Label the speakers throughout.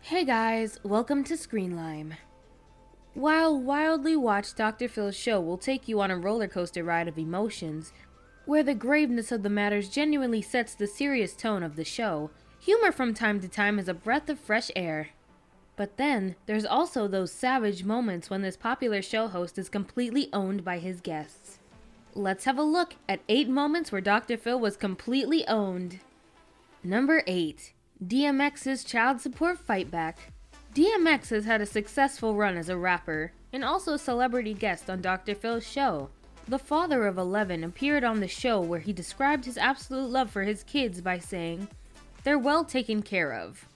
Speaker 1: Hey guys, welcome to Screenlime. While wildly watched, Dr. Phil's show will take you on a roller coaster ride of emotions, where the graveness of the matters genuinely sets the serious tone of the show, humor from time to time is a breath of fresh air. But then, there's also those savage moments when this popular show host is completely owned by his guests. Let's have a look at 8 moments where Dr. Phil was completely owned. Number 8. DMX's child support fight back. DMX has had a successful run as a rapper, and also a celebrity guest on Dr. Phil's show. The father of 11 appeared on the show where he described his absolute love for his kids by saying, "They're well taken care of."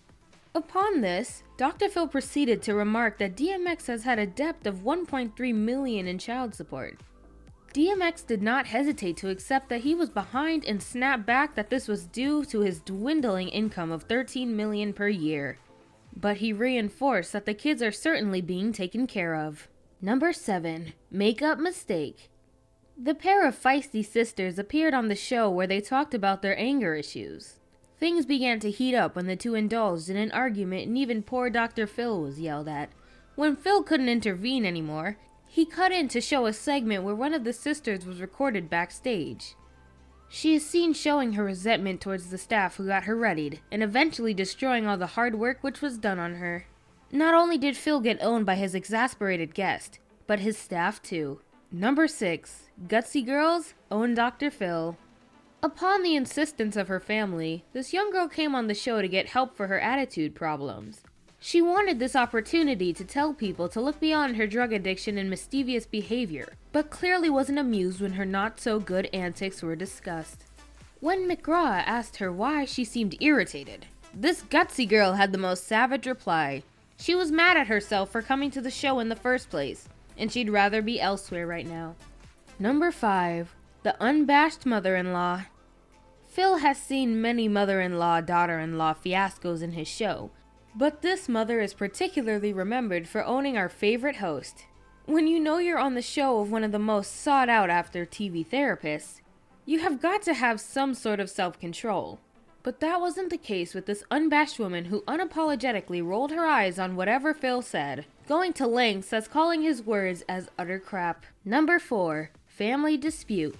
Speaker 1: Upon this, Dr. Phil proceeded to remark that DMX has had a debt of $1.3 million in child support. DMX did not hesitate to accept that he was behind and snapped back that this was due to his dwindling income of $13 million per year. But he reinforced that the kids are certainly being taken care of. Number 7. Makeup mistake. The pair of feisty sisters appeared on the show where they talked about their anger issues. Things began to heat up when the two indulged in an argument and even poor Dr. Phil was yelled at. When Phil couldn't intervene anymore, he cut in to show a segment where one of the sisters was recorded backstage. She is seen showing her resentment towards the staff who got her readied, and eventually destroying all the hard work which was done on her. Not only did Phil get owned by his exasperated guest, but his staff too. Number 6. Gutsy Girls own Dr. Phil. Upon the insistence of her family, this young girl came on the show to get help for her attitude problems. She wanted this opportunity to tell people to look beyond her drug addiction and mischievous behavior, but clearly wasn't amused when her not-so-good antics were discussed. When McGraw asked her why, she seemed irritated. This gutsy girl had the most savage reply. She was mad at herself for coming to the show in the first place, and she'd rather be elsewhere right now. Number 5. The Unmatched MotherInLaw. Phil has seen many mother-in-law, daughter-in-law fiascos in his show, but this mother is particularly remembered for owning our favorite host. When you know you're on the show of one of the most sought-out after TV therapists, you have got to have some sort of self-control. But that wasn't the case with this unabashed woman who unapologetically rolled her eyes on whatever Phil said, going to lengths as calling his words as utter crap. Number 4. Family dispute.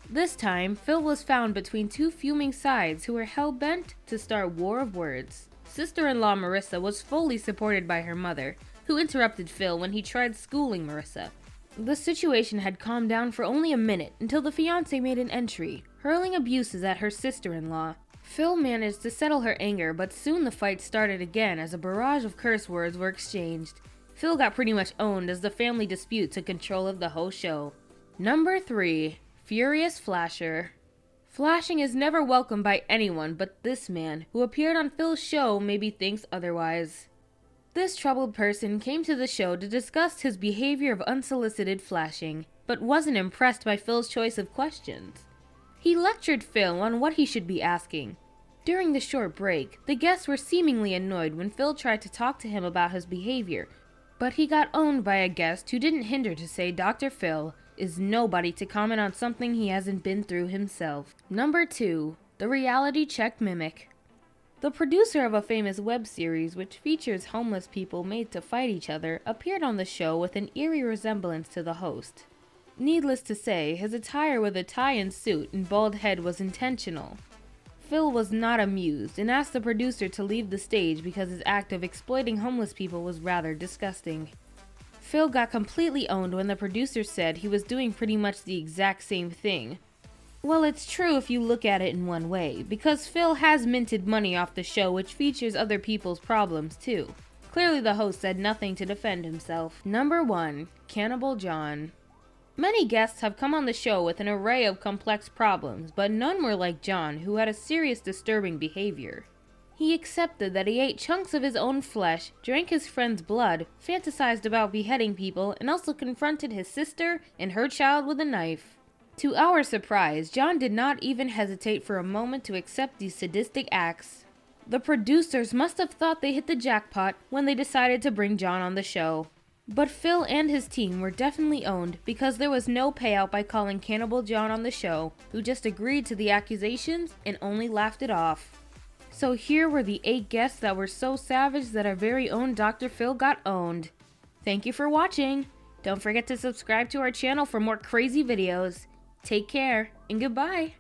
Speaker 1: This time, Phil was found between two fuming sides who were hell-bent to start war of words. Sister-in-law Marissa was fully supported by her mother, who interrupted Phil when he tried schooling Marissa. The situation had calmed down for only a minute until the fiancé made an entry, hurling abuses at her sister-in-law. Phil managed to settle her anger, but soon the fight started again as a barrage of curse words were exchanged. Phil got pretty much owned as the family dispute took control of the whole show. Number 3. Furious Flasher. Flashing is never welcomed by anyone but this man, who appeared on Phil's show maybe thinks otherwise. This troubled person came to the show to discuss his behavior of unsolicited flashing, but wasn't impressed by Phil's choice of questions. He lectured Phil on what he should be asking. During the short break, the guests were seemingly annoyed when Phil tried to talk to him about his behavior, but he got owned by a guest who didn't hinder to say Dr. Phil is nobody to comment on something he hasn't been through himself. Number 2. The Reality Check Mimic. The producer of a famous web series which features homeless people made to fight each other appeared on the show with an eerie resemblance to the host. Needless to say, his attire with a tie and suit and bald head was intentional. Phil was not amused and asked the producer to leave the stage because his act of exploiting homeless people was rather disgusting. Phil got completely owned when the producer said he was doing pretty much the exact same thing. Well, it's true if you look at it in one way, because Phil has minted money off the show which features other people's problems too. Clearly the host said nothing to defend himself. Number 1. Cannibal Jon. Many guests have come on the show with an array of complex problems, but none were like Jon, who had a serious disturbing behavior. He accepted that he ate chunks of his own flesh, drank his friend's blood, fantasized about beheading people, and also confronted his sister and her child with a knife. To our surprise, Jon did not even hesitate for a moment to accept these sadistic acts. The producers must have thought they hit the jackpot when they decided to bring Jon on the show. But Phil and his team were definitely owned because there was no payout by calling Cannibal Jon on the show, who just agreed to the accusations and only laughed it off. So here were the 8 guests that were so savage that our very own Dr. Phil got owned. Thank you for watching. Don't forget to subscribe to our channel for more crazy videos. Take care and goodbye.